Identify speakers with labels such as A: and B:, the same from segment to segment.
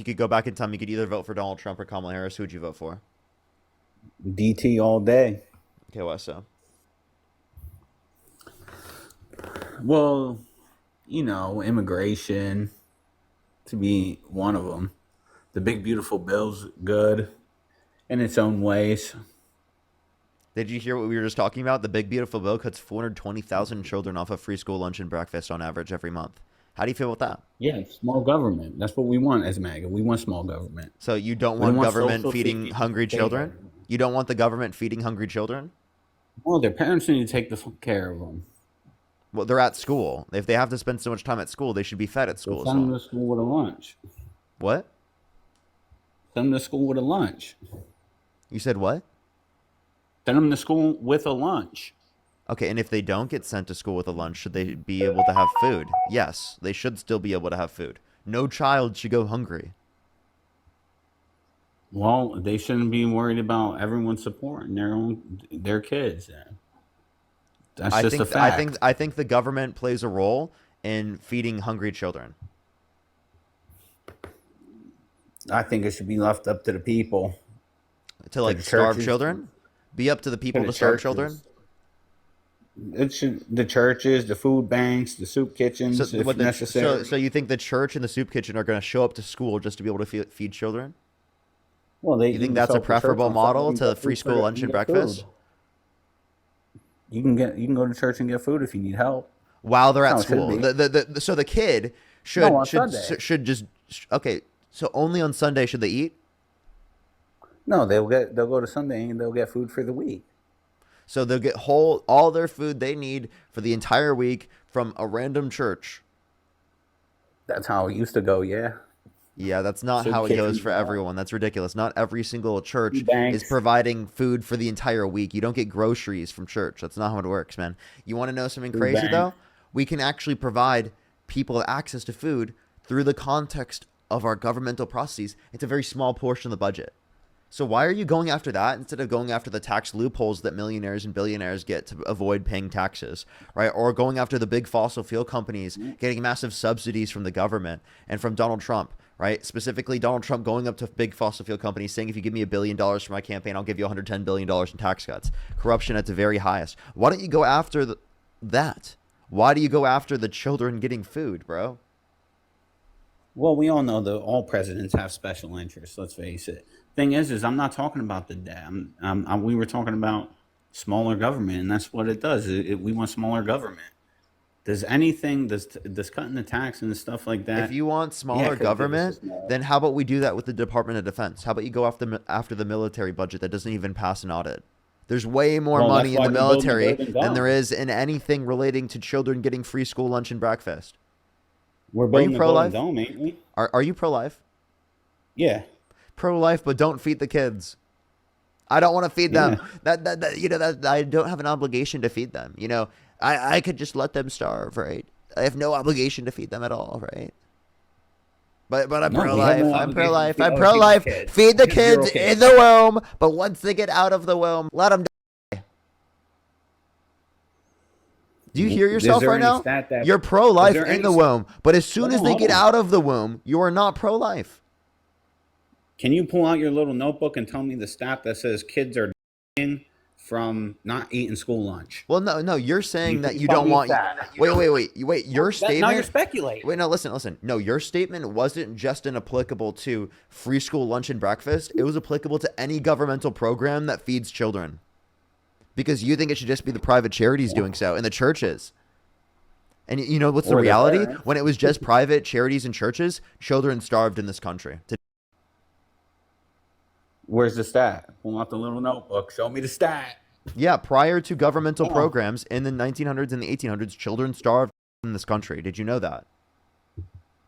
A: You could go back in time. You could either vote for Donald Trump or Kamala Harris. Who would you vote for?
B: DT all day.
A: Okay, why so?
B: Well, immigration to be one of them. The big beautiful bill's good in its own ways.
A: Did you hear what we were just talking about? The big beautiful bill cuts 420,000 children off of free school lunch and breakfast on average every month. How do you feel with that?
B: Yeah, small government. That's what we want as MAGA. We want small government.
A: So you don't
B: We don't
A: want
B: want
A: government
B: social
A: feeding
B: security.
A: hungry children? You don't want the government feeding hungry children?
B: Well, their parents need to take care of them.
A: Well, they're at school. If they have to spend so much time at school, they should be fed at
B: So
A: school as
B: send them
A: well.
B: to school with a lunch.
A: What?
B: Send them to school with a lunch.
A: You said what?
B: Send them to school with a lunch.
A: Okay, and if they don't get sent to school with a lunch, should they be able to have food? Yes, they should still be able to have food. No child should go hungry.
B: Well, they shouldn't be worried about everyone supporting their kids. That's
A: I
B: just a
A: think I
B: fact.
A: think I think the government plays a role in feeding hungry children.
B: I think it should be left up to the people,
A: To
B: to
A: like
B: the
A: starve
B: churches,
A: children? Be up to the
B: to
A: people
B: the
A: to starve children?
B: churches. It should the churches, the food banks, the soup
A: So
B: kitchens, if
A: what the so
B: necessary.
A: you think the church and the soup kitchen are going to show up to school just to be able to feed children?
B: Well, they
A: You think
B: even
A: that's
B: show
A: a
B: up to church
A: preferable
B: on Sunday
A: model
B: and
A: to
B: get
A: free
B: food
A: school lunch and
B: get food.
A: breakfast
B: You can go to church and get food if you need help.
A: while they're
B: That's
A: at
B: how it should
A: school?
B: be.
A: So the kid
B: No,
A: should
B: on
A: should
B: Sunday.
A: should just okay. So only on Sunday should they eat?
B: No, they'll go to Sunday and they'll get food for the week.
A: So they'll get all their food they need for the entire week from a random church.
B: That's how it used to go. Yeah,
A: Yeah, that's not
B: soup
A: how it goes
B: kitchens,
A: for everyone. That's ridiculous. Not every single church
B: food
A: is
B: banks,
A: providing food for the entire week. You don't get groceries from church. That's not how it works, man. You want to know something
B: food
A: crazy,
B: banks.
A: though? We can actually provide people access to food through the context of our governmental processes. It's a very small portion of the budget. So why are you going after that instead of going after the tax loopholes that millionaires and billionaires get to avoid paying taxes, right? Or going after the big fossil fuel companies getting massive subsidies from the government and from Donald Trump, right? Specifically, Donald Trump going up to big fossil fuel companies saying, if you give me $1 billion for my campaign, I'll give you $110 billion in tax cuts. Corruption at the very highest. Why don't you go after that? Why do you go after the children getting food, bro?
B: Well, we all know that all presidents have special interests. Let's face it. Thing is I'm not talking about the debt. We were talking about smaller government, and that's what it does. We want smaller government. Does cutting the tax and stuff like
A: If
B: that?
A: you want
B: Yeah,
A: smaller
B: could give us a
A: government,
B: small.
A: then how about we do that with the Department of Defense? How about you go after the military budget that doesn't even pass an audit? There's way more
B: Well, that's
A: money in
B: why
A: the
B: we're building the
A: military
B: Golden
A: than there
B: Dome.
A: is in anything relating to children getting free school lunch and breakfast.
B: We're
A: Are you
B: building the Golden
A: pro-life?
B: Dome, ain't we?
A: Are you pro-life?
B: Yeah,
A: Pro-life, but don't feed the kids. I don't want to feed them.
B: yeah.
A: That I don't have an obligation to feed them. I could just let them starve, right? I have no obligation to feed them at all, right? But I'm
B: No, we have
A: pro-life.
B: no
A: I'm
B: obligation to
A: pro-life.
B: feed
A: I'm
B: other people's
A: pro-life.
B: kids.
A: Feed the
B: You have zero
A: kids in
B: kids.
A: the womb, but once they get out of the womb, let them die. Do you hear
B: Is
A: yourself
B: there
A: right
B: any
A: now?
B: stat that?
A: You're
B: Is
A: pro-life
B: there
A: in
B: any?
A: the womb, but as soon
B: Hold
A: as
B: on,
A: they
B: hold
A: get
B: on.
A: out of the womb, you are not pro-life.
B: Can you pull out your little notebook and tell me the stat that says kids are dying from not eating school lunch?
A: Well, no, you're saying that
B: Please
A: you
B: tell
A: don't
B: me a
A: want.
B: stat.
A: Wait. Your
B: Now you're
A: statement.
B: speculating.
A: Wait, no, listen. No, your statement wasn't just applicable to free school lunch and breakfast. It was applicable to any governmental program that feeds children. Because you think it should just be the private charities doing so and the churches. And you know what's the
B: Or their
A: reality?
B: parents.
A: When it was just private charities and churches, children starved in this country.
B: Where's the stat? Pull out the little notebook. Show me the stat.
A: Yeah, prior to governmental
B: Oh,
A: programs in the 1900s and the 1800s, children starved in this country. Did you know that?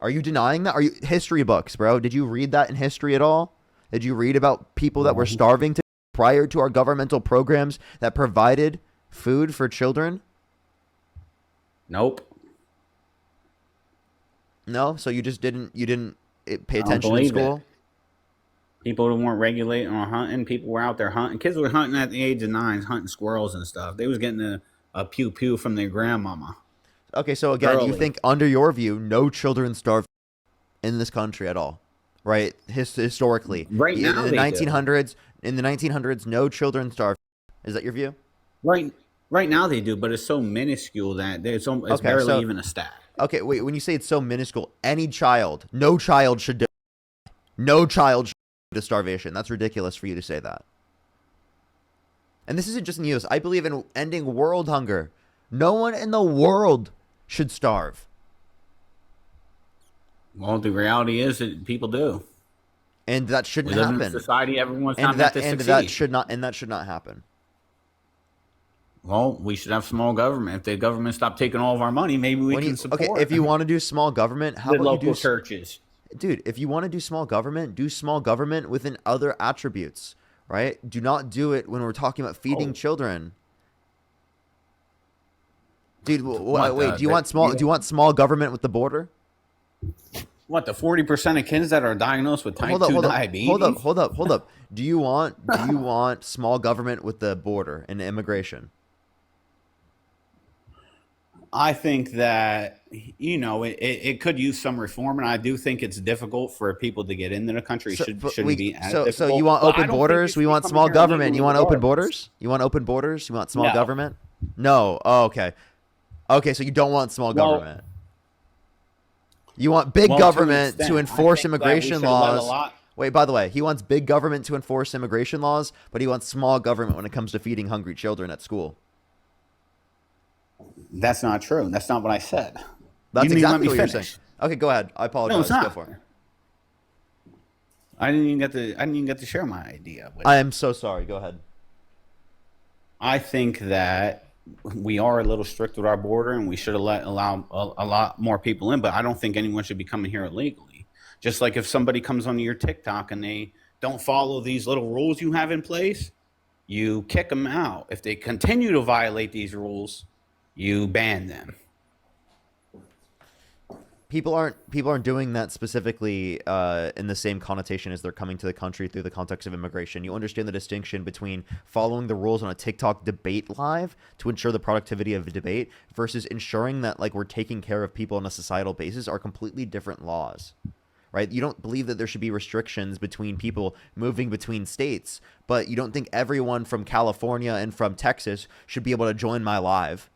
A: Are you denying that? Are you history books, bro? Did you read that in history at all? Did you read about people that were
B: no.
A: starving prior to our governmental programs that provided food for children?
B: Nope.
A: No, so you just didn't pay
B: I don't
A: attention in
B: believe it.
A: school?
B: People who weren't regulating or hunting. People were out there hunting. Kids were hunting at the age of 9, hunting squirrels and stuff. They was getting a pew pew from their grandmama
A: Okay, so again, you
B: early.
A: think under your view, no children starve in this country at all? right? Historically,
B: Right
A: in
B: now
A: the
B: they do.
A: 1900s, no children starved. Is that your view?
B: Right, right now they do, but it's so minuscule that it's
A: Okay,
B: barely
A: so
B: even a stat.
A: okay, wait. When you say it's so minuscule, any child, no child should die. No child should die to starvation. That's ridiculous for you to say that. And this isn't just in the U.S. I believe in ending world hunger. No one in the world should starve,
B: Well, the reality is that people do.
A: and that
B: We
A: shouldn't
B: live in a
A: happen.
B: society everyone's
A: And
B: not meant
A: that
B: to
A: and that
B: succeed.
A: should not happen.
B: Well, we should have small government. If the government stopped taking all of our money, maybe we
A: When you
B: can
A: okay,
B: support
A: if you want to do small government, how
B: the
A: about you
B: local churches.
A: dude? If you want to do small government within other attributes, right? Do not do it when we're talking about feeding
B: Oh,
A: children. Dude,
B: what
A: wait.
B: you
A: Do you want small government with the border?
B: what the 40% of kids that are diagnosed with type
A: Hold up,
B: 2
A: hold up, hold up,
B: diabetes?
A: hold up, hold up. Do you want small government with the border and immigration?
B: I think that it could use some reform, and I do think it's difficult for people to get into the country.
A: So
B: Shouldn't be as
A: so you
B: difficult.
A: want
B: But I
A: open
B: don't think you
A: borders?
B: should
A: We
B: be
A: want
B: coming
A: small
B: here
A: government.
B: illegally
A: You want open
B: regardless.
A: borders? You want open borders? You want small
B: No.
A: government? No. Oh, okay. Okay, so you don't want small
B: Well,
A: government. You want big
B: well, to an
A: government to
B: extent, I
A: enforce
B: think that we
A: immigration
B: should let a
A: laws.
B: lot.
A: Wait, by the way, he wants big government to enforce immigration laws, but he wants small government when it comes to feeding hungry children at school.
B: That's not true. That's not what I said. You
A: That's
B: didn't even let
A: exactly
B: me
A: what you're saying.
B: finish.
A: Okay, go ahead. I
B: No, it's
A: apologize. Go
B: not.
A: for it.
B: I didn't even get to share my idea with
A: I
B: you.
A: am so sorry. Go ahead.
B: I think that we are a little strict with our border, and we should allow a lot more people in. But I don't think anyone should be coming here illegally. Just like if somebody comes onto your TikTok and they don't follow these little rules you have in place, you kick them out. If they continue to violate these rules, you ban them.
A: People aren't doing that specifically in the same connotation as they're coming to the country through the context of immigration. You understand the distinction between following the rules on a TikTok debate live to ensure the productivity of a debate versus ensuring that like we're taking care of people on a societal basis are completely different laws. Right? You don't believe that there should be restrictions between people moving between states, but you don't think everyone from California and from Texas should be able to join my live.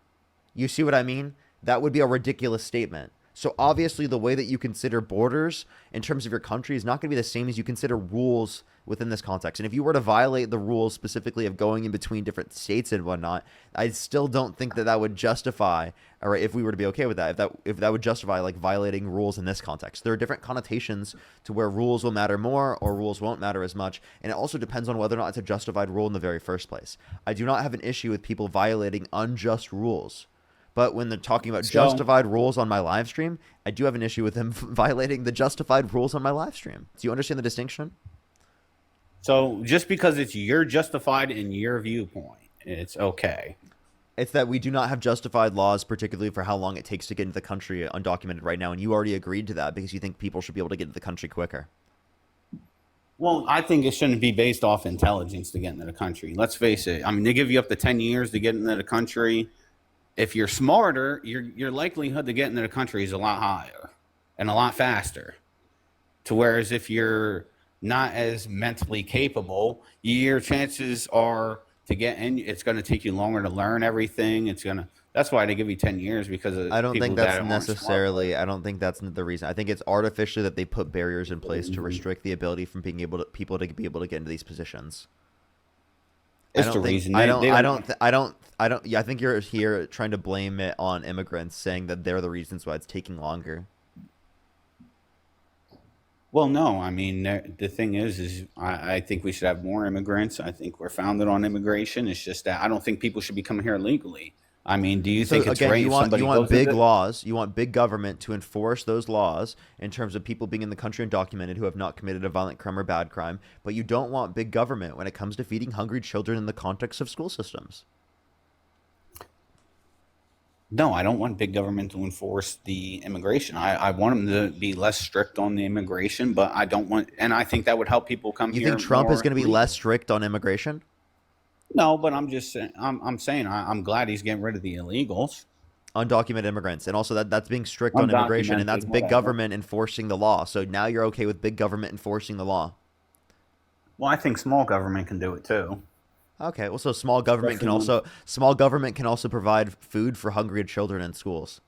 A: You see what I mean? That would be a ridiculous statement. So obviously the way that you consider borders in terms of your country is not going to be the same as you consider rules within this context. And if you were to violate the rules specifically of going in between different states and whatnot, I still don't think that that would justify, or if we were to be okay with that, if that would justify like violating rules in this context. There are different connotations to where rules will matter more or rules won't matter as much. And it also depends on whether or not it's a justified rule in the very first place. I do not have an issue with people violating unjust rules. But when they're talking about
B: So,
A: justified rules on my live stream, I do have an issue with them violating the justified rules on my live stream. Do you understand the distinction?
B: so just because it's your justified in your viewpoint, it's okay.
A: It's that we do not have justified laws, particularly for how long it takes to get into the country undocumented right now. And you already agreed to that because you think people should be able to get into the country quicker.
B: Well, I think it shouldn't be based off intelligence to get into the country. Let's face it. I mean, they give you up to 10 years to get into the country. If you're smarter, your likelihood to get into the country is a lot higher and a lot faster. To whereas if you're not as mentally capable, your chances are to get in. It's going to take you longer to learn everything. That's why they give you 10 years because of
A: I don't
B: people
A: think
B: that
A: that's
B: aren't smart.
A: necessarily. I don't think that's the reason. I think it's artificially that they put barriers in place to restrict the ability from being able to people to be able to get into these positions. I
B: It's
A: don't
B: the
A: think.
B: reason they don't want.
A: I don't. Yeah, I think you're here trying to blame it on immigrants, saying that they're the reasons why it's taking longer.
B: Well, no, I mean the thing is I think we should have more immigrants. I think we're founded on immigration. It's just that I don't think people should be coming here illegally. I mean, do you
A: So
B: think it's
A: again,
B: right if
A: you
B: somebody
A: want
B: goes
A: big
B: into?
A: laws, you want big government to enforce those laws in terms of people being in the country undocumented who have not committed a violent crime or bad crime, but you don't want big government when it comes to feeding hungry children in the context of school systems.
B: No, I don't want big government to enforce the immigration. I want them to be less strict on the immigration, but I don't want, and I think that would help people come
A: You think
B: here
A: Trump is
B: more
A: going to be less
B: legally.
A: strict on immigration?
B: No, but I'm just saying, I'm saying I'm glad he's getting rid of the illegals.
A: Undocumented immigrants, and also that's being strict on immigration, and that's
B: Undocumented,
A: big
B: whatever.
A: government enforcing the law. So now you're okay with big government enforcing the law.
B: Well, I think small government can do it too.
A: Okay, well, so small government can
B: Especially when-
A: also provide food for hungry children in schools.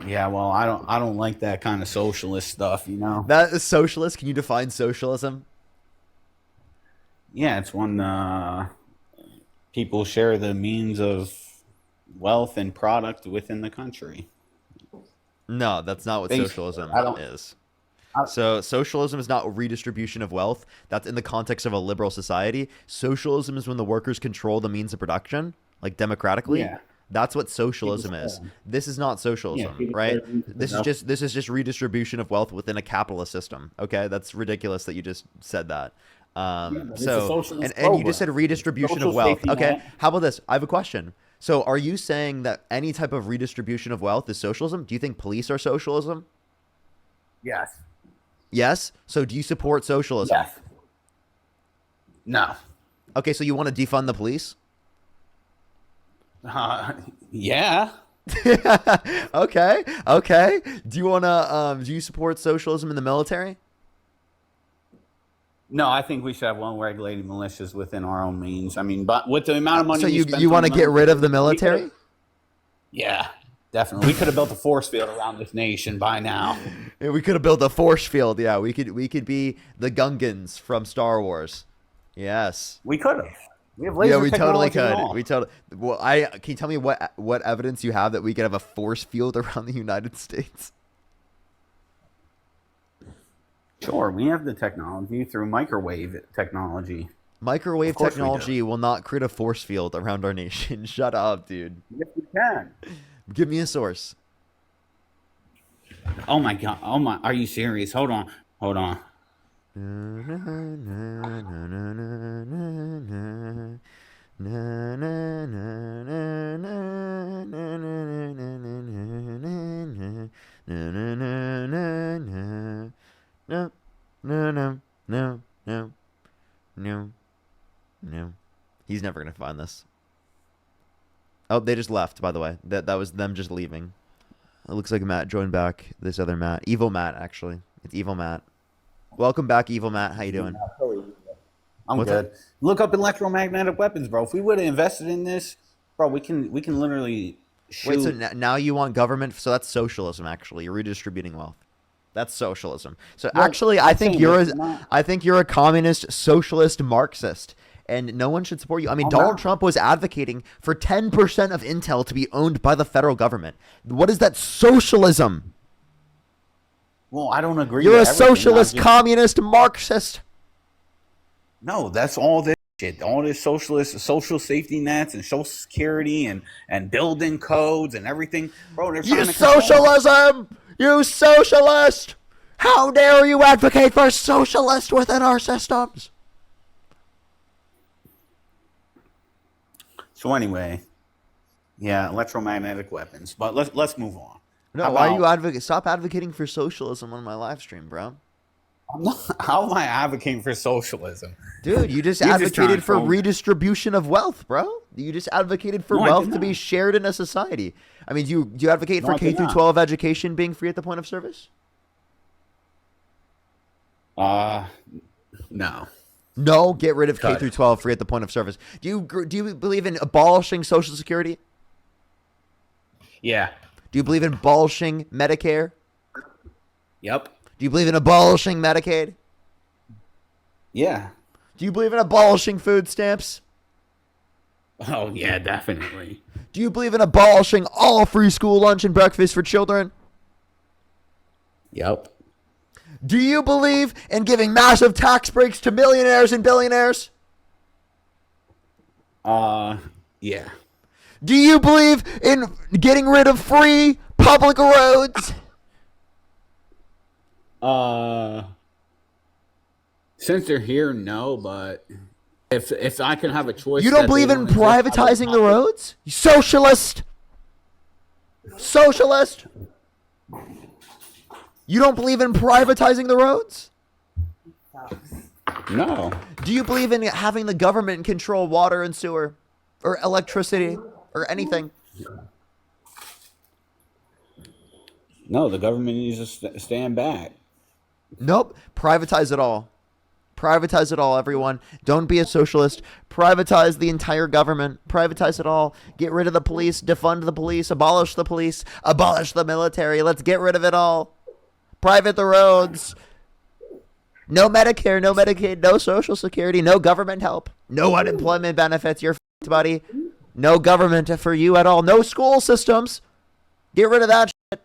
B: Yeah, well, I don't like that kind of socialist stuff, you know.
A: That is socialist. Can you define socialism?
B: Yeah, it's when people share the means of wealth and product within the country.
A: No, that's not what
B: Basically,
A: socialism
B: I don't-
A: is.
B: I-
A: So socialism is not redistribution of wealth. That's in the context of a liberal society. Socialism is when the workers control the means of production, like democratically.
B: Yeah.
A: That's what socialism
B: People
A: is.
B: share.
A: This is not socialism,
B: people
A: right?
B: share the means of
A: This is just redistribution of wealth within a capitalist system. Okay, that's ridiculous that you just said that.
B: but it's a
A: So
B: socialist
A: and you just
B: program.
A: said redistribution
B: Social
A: of wealth.
B: safety
A: Okay,
B: net.
A: how about this? I have a question. So are you saying that any type of redistribution of wealth is socialism? Do you think police are socialism?
B: Yes.
A: Yes. So do you support socialism?
B: Yes. No.
A: Okay, so you want to defund the police?
B: Yeah.
A: Okay. Okay. Do you want to do you support socialism in the military?
B: No, I think we should have well-regulated militias within our own means. I mean, but with the amount of money
A: So
B: we
A: you
B: spend
A: you
B: on
A: want to
B: the
A: get rid of the military?
B: Yeah, definitely. We could have built a force field around this nation by now.
A: Yeah, we could have built a force field. Yeah, we could be the Gungans from Star Wars. Yes.
B: We could have. We have laser
A: Yeah, we totally
B: technology and
A: could.
B: all.
A: We totally. Well, can you tell me what evidence you have that we could have a force field around the United States?
B: Sure, we have the technology through microwave technology.
A: Microwave
B: Of course we do.
A: technology will not create a force field around our nation. Shut up, dude.
B: Yes, we can.
A: Give me a source.
B: Oh my god. Oh my. Are you serious? Hold on. Hold on.
A: No. He's never gonna find this. Oh, they just left, by the way. That was them just leaving. It looks like Matt joined back. This other Matt. Evil Matt, actually. It's Evil Matt. Welcome back, Evil Matt. How you doing?
B: I'm
A: What's
B: good. Look up electromagnetic weapons, bro. If we would have invested in this, bro, we can literally shoot.
A: Wait, so now you want government? So that's socialism, actually. You're redistributing wealth. That's socialism. So
B: Well,
A: actually, I
B: I'm
A: think
B: saying
A: you're
B: it's not-
A: I think you're a communist, socialist, Marxist, and no one should support you. I mean,
B: I'm
A: Donald
B: not.
A: Trump was advocating for 10% of Intel to be owned by the federal government. What is that socialism?
B: Well, I don't agree.
A: You're a
B: with everything.
A: socialist,
B: I just-
A: communist, Marxist.
B: No, that's all this shit. All this socialist, social safety nets and social security and building codes and everything, bro. They're trying
A: You
B: to control-
A: socialism! You socialist! How dare you advocate for socialist within our systems?
B: So anyway, yeah, electromagnetic weapons. But let's move on.
A: No,
B: How
A: why are
B: about-
A: you Stop advocating for socialism on my live stream, bro.
B: I'm not, how am I advocating for socialism?
A: Dude, you just
B: You're just trying
A: advocated
B: to
A: for
B: troll me.
A: redistribution of wealth, bro. You just advocated for
B: No, I
A: wealth
B: did
A: to be
B: not.
A: shared in a society. I mean, do you advocate
B: No,
A: for
B: I
A: K
B: did
A: through
B: not.
A: 12 education being free at the point of service?
B: No.
A: No, get rid of K
B: Cut.
A: through 12 free at the point of service. Do you believe in abolishing Social Security?
B: Yeah.
A: Do you believe in abolishing Medicare?
B: Yep.
A: Do you believe in abolishing Medicaid?
B: Yeah.
A: Do you believe in abolishing food stamps?
B: Oh yeah, definitely.
A: Do you believe in abolishing all free school lunch and breakfast for children?
B: Yep.
A: Do you believe in giving massive tax breaks to millionaires and billionaires?
B: Yeah.
A: Do you believe in getting rid of free public roads?
B: Since they're here, no, but if I can have a choice,
A: You don't
B: that
A: believe
B: they
A: in
B: don't exist, I would
A: privatizing the
B: not.
A: roads? You socialist! Socialist! You don't believe in privatizing the roads?
B: No.
A: Do you believe in having the government control water and sewer? Or electricity? or anything.
B: No, the government needs to stand back.
A: Nope. Privatize it all. Privatize it all, everyone. Don't be a socialist. Privatize the entire government. Privatize it all. Get rid of the police. Defund the police. Abolish the military. Let's get rid of it all. Private the roads. No Medicare, no Medicaid, no Social Security, no government help, no unemployment benefits. You're f***ed, buddy. No government for you at all. No school systems. Get rid of that shit.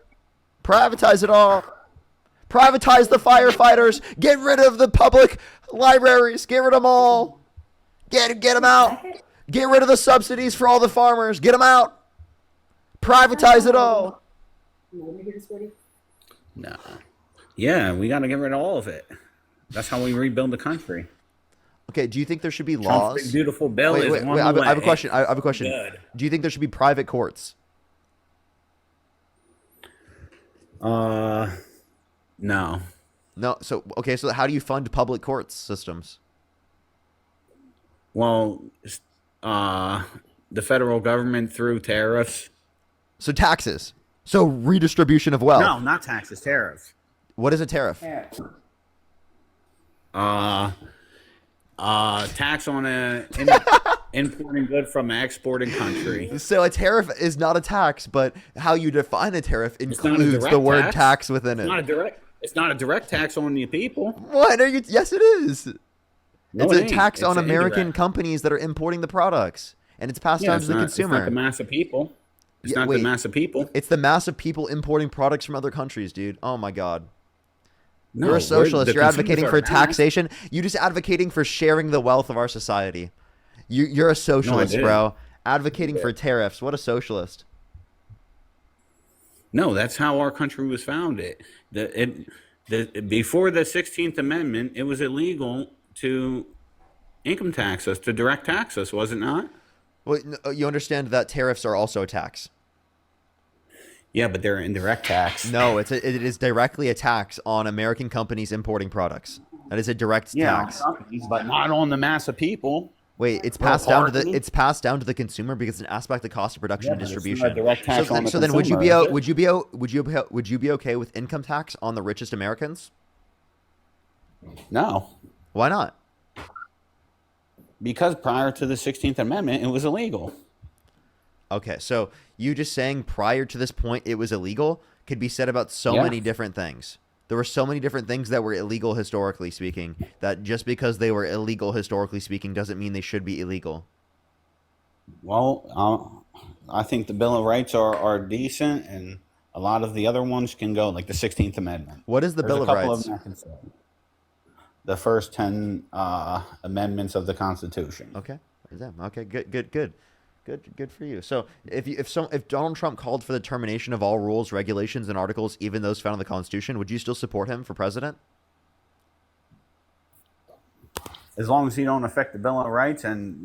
A: Privatize it all. Privatize the firefighters. Get rid of the public libraries. Get rid of them all. Get them out. Get rid of the subsidies for all the farmers. Get them out. Privatize it all.
B: No. Yeah, we got to get rid of all of it. That's how we rebuild the country.
A: Okay, do you think there should be
B: Trump's
A: laws?
B: big beautiful bill
A: Wait,
B: is
A: wait,
B: on
A: wait,
B: the
A: I have a
B: way.
A: question. I have a question.
B: Good.
A: Do you think there should be private courts?
B: No.
A: No. So, okay, so how do you fund public courts systems?
B: Well, the federal government through tariffs.
A: So taxes. So redistribution of wealth.
B: No, not taxes, tariffs.
A: What is a tariff?
B: Tax on importing good from an exporting country.
A: So a tariff is not a tax, but how you define a tariff
B: not a
A: includes
B: direct
A: the word
B: tax.
A: tax within it.
B: It's not a direct tax on the people.
A: What are you? Yes, it is.
B: No,
A: It's
B: it
A: a
B: ain't.
A: tax
B: It's
A: on
B: an
A: American
B: indirect.
A: companies that are importing the products, and it's passed down to the consumer.
B: It's not the mass of people. It's
A: Yeah,
B: not
A: wait.
B: the mass of people.
A: It's the mass of people importing products from other countries, dude. Oh my god.
B: No,
A: You're a socialist.
B: the
A: You're advocating
B: consumers
A: for
B: are mass.
A: taxation. You're just advocating for sharing the wealth of our society. You're a socialist,
B: didn't.
A: bro. Advocating for tariffs. What a socialist.
B: No, that's how our country was founded. Before the 16th Amendment, it was illegal to income tax us, to direct tax us, was it not?
A: Well, you understand that tariffs are also a tax.
B: Yeah, but they're indirect tax.
A: No, it is directly a tax on American companies importing products. That is a direct tax.
B: But not on the mass of people.
A: Wait, it's passed down to the consumer because it's an aspect of cost of production and
B: but it's not a
A: distribution.
B: direct tax on the
A: So then would you
B: consumer,
A: would you be okay with income tax on the richest Americans?
B: No,
A: Why not?
B: because prior to the 16th Amendment, it was illegal.
A: Okay, so you just saying prior to this point it was illegal could be said about so
B: Yeah.
A: many different things. There were so many different things that were illegal historically speaking that just because they were illegal historically speaking doesn't mean they should be illegal.
B: Well, I think the Bill of Rights are decent, and a lot of the other ones can go, like the 16th Amendment.
A: What is the
B: There's
A: Bill
B: a
A: of
B: couple
A: Rights?
B: them I can say. The first 10 amendments of the Constitution.
A: Okay. Okay, good for you. So if Donald Trump called for the termination of all rules, regulations, and articles, even those found in the Constitution, would you still support him for president?
B: As long as he don't affect the Bill of Rights and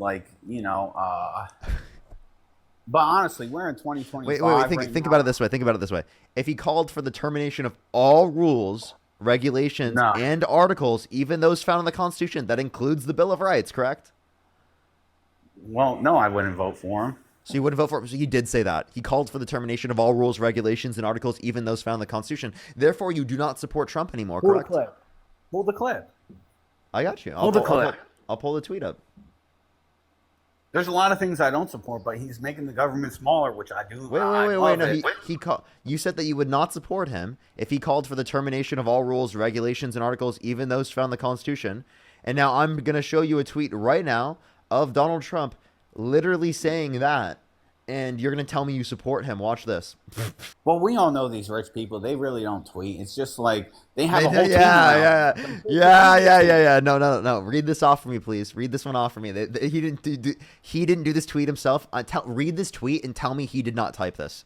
B: but honestly, we're in 2025.
A: Wait. Think about it this way. Think about it this way. If he called for the termination of all rules, regulations,
B: No.
A: and articles, even those found in the Constitution, that includes the Bill of Rights, correct?
B: Well, no, I wouldn't vote for him.
A: So you wouldn't vote for him. So he did say that. He called for the termination of all rules, regulations, and articles, even those found in the Constitution. Therefore, you do not support Trump anymore, correct?
B: Pull the clip.
A: I got you.
B: Pull the clip.
A: I'll pull the tweet up.
B: There's a lot of things I don't support, but he's making the government smaller, which I do.
A: Wait. No, you said that you would not support him if he called for the termination of all rules, regulations, and articles, even those found in the Constitution. And now I'm going to show you a tweet right now of Donald Trump literally saying that, and you're going to tell me you support him. Watch this.
B: Well, we all know these rich people. They really don't tweet. It's just like they have a whole team around.
A: Yeah. No. Read this off for me, please. Read this one off for me. He didn't do this tweet himself. Read this tweet and tell me he did not type this.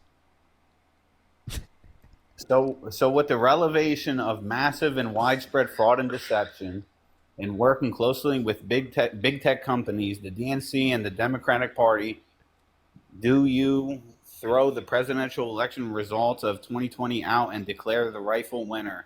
B: So with the revelation of massive and widespread fraud and deception, and working closely with big tech companies, the DNC and the Democratic Party, do you throw the presidential election results of 2020 out and declare the rightful winner?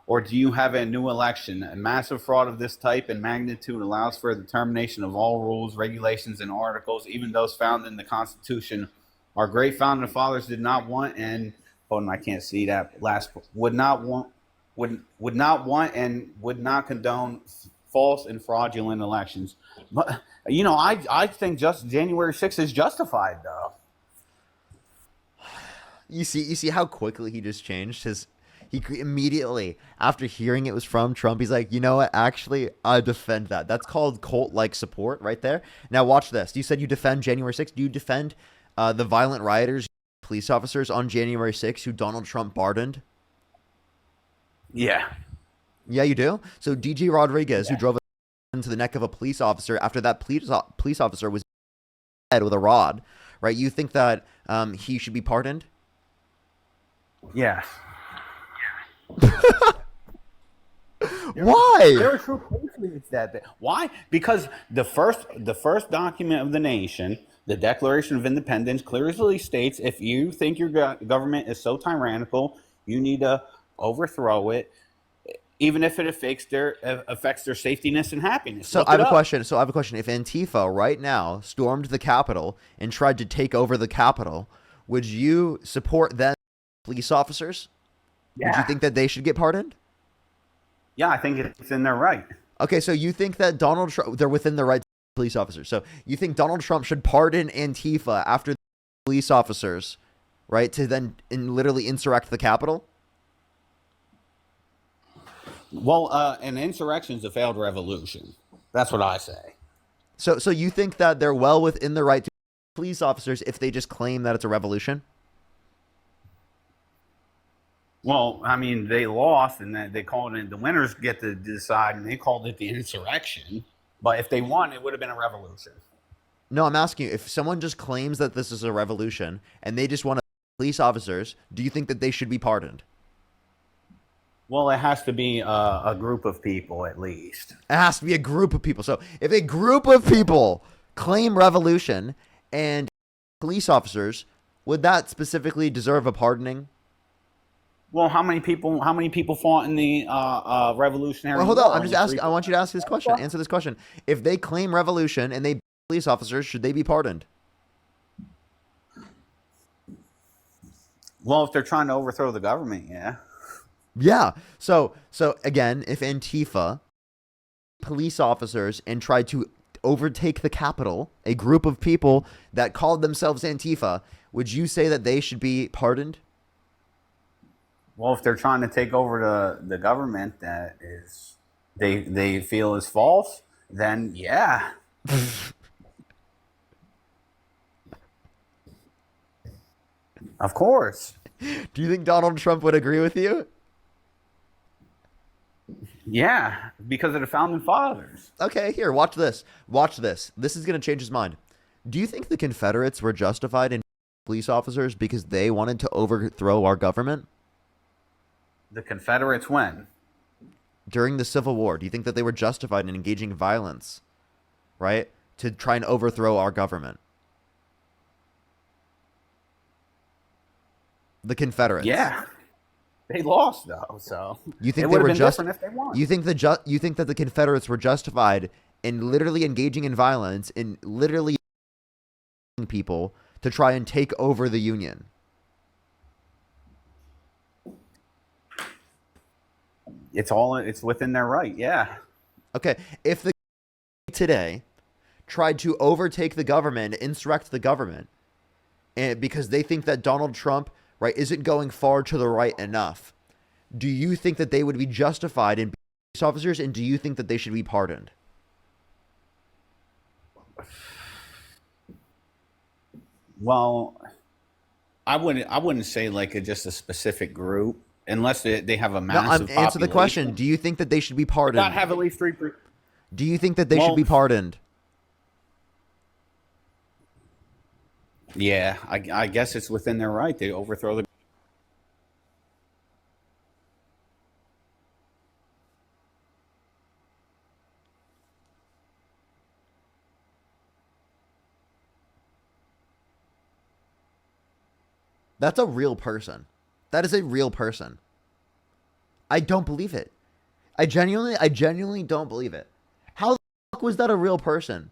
B: Or do you have a new election? A massive fraud of this type and magnitude allows for the termination of all rules, regulations, and articles, even those found in the Constitution. Our great founding fathers did not want and hold on, I can't see that last would not want and would not condone false and fraudulent elections. But I think just January 6th is justified though.
A: You see how quickly he just changed his. He immediately, after hearing it was from Trump, he's like, you know what? Actually, I defend that. That's called cult-like support right there. Now watch this. You said you defend January 6th. Do you defend the violent rioters, police officers on January 6th who Donald Trump pardoned?
B: Yeah.
A: Yeah, you do. So DJ Rodriguez, who
B: Yeah.
A: drove into the neck of a police officer after that police officer was dead with a rod, right? You think that he should be pardoned?
B: Yeah.
A: Why?
B: There are true patriots that why? Because the first document of the nation, the Declaration of Independence, clearly states if you think your government is so tyrannical, you need to overthrow it, even if it affects their safetyness and happiness.
A: So
B: Look
A: I have
B: it
A: a
B: up.
A: question. So I have a question. If Antifa right now stormed the Capitol and tried to take over the Capitol, would you support them, police officers? Would you
B: Yeah.
A: think that they should get pardoned?
B: Yeah, I think it's in their right.
A: Okay, so you think that Donald Trump, they're within the right to be police officers. So you think Donald Trump should pardon Antifa after the police officers, right, to then literally insurrect the Capitol?
B: Well, an insurrection is a failed revolution. That's what I say.
A: So you think that they're well within the right to be police officers if they just claim that it's a revolution?
B: Well, I mean, they lost, and they called it. The winners get to decide, and they called it the insurrection. But if they won, it would have been a revolution.
A: No, I'm asking you, if someone just claims that this is a revolution and they just want to police officers, do you think that they should be pardoned?
B: Well, it has to be a group of people at least.
A: It has to be a group of people. So if a group of people claim revolution and police officers, would that specifically deserve a pardoning?
B: Well, how many people? How many people fought in the Revolutionary
A: Well, hold
B: War?
A: on. I'm just
B: Only
A: asking. I want you to ask this question. Answer this question. If they claim revolution and they police officers, should they be pardoned?
B: Well, if they're trying to overthrow the government, yeah.
A: Yeah. So again, if Antifa police officers and tried to overtake the Capitol, a group of people that called themselves Antifa, would you say that they should be pardoned?
B: Well, if they're trying to take over the government that is they feel is false, then yeah. Of course.
A: Do you think Donald Trump would agree with you?
B: Yeah, because of the founding fathers.
A: Okay, here, watch this. Watch this. This is going to change his mind. Do you think the Confederates were justified in police officers because they wanted to overthrow our government?
B: The Confederates win.
A: During the Civil War, do you think that they were justified in engaging violence, right, to try and overthrow our government? The Confederates.
B: Yeah. They lost though, so
A: You think
B: it
A: they
B: would
A: were
B: have been
A: just?
B: different if they won.
A: You think you think that the Confederates were justified in literally engaging in violence, in literally people to try and take over the Union?
B: It's within their right, yeah.
A: Okay, if the today tried to overtake the government, insurrect the government, and because they think that Donald Trump, right, isn't going far to the right enough, do you think that they would be justified in being police officers, and do you think that they should be pardoned?
B: Well, I wouldn't say like just a specific group unless they have a
A: No,
B: massive
A: answer the question.
B: population.
A: Do you think that they should be
B: Not
A: pardoned?
B: have at least 3%.
A: Do you think that they should
B: Well,
A: be pardoned?
B: Yeah, I guess it's within their right to overthrow the.
A: That's a real person. That is a real person. I don't believe it. I genuinely don't believe it. How the fuck was that a real person?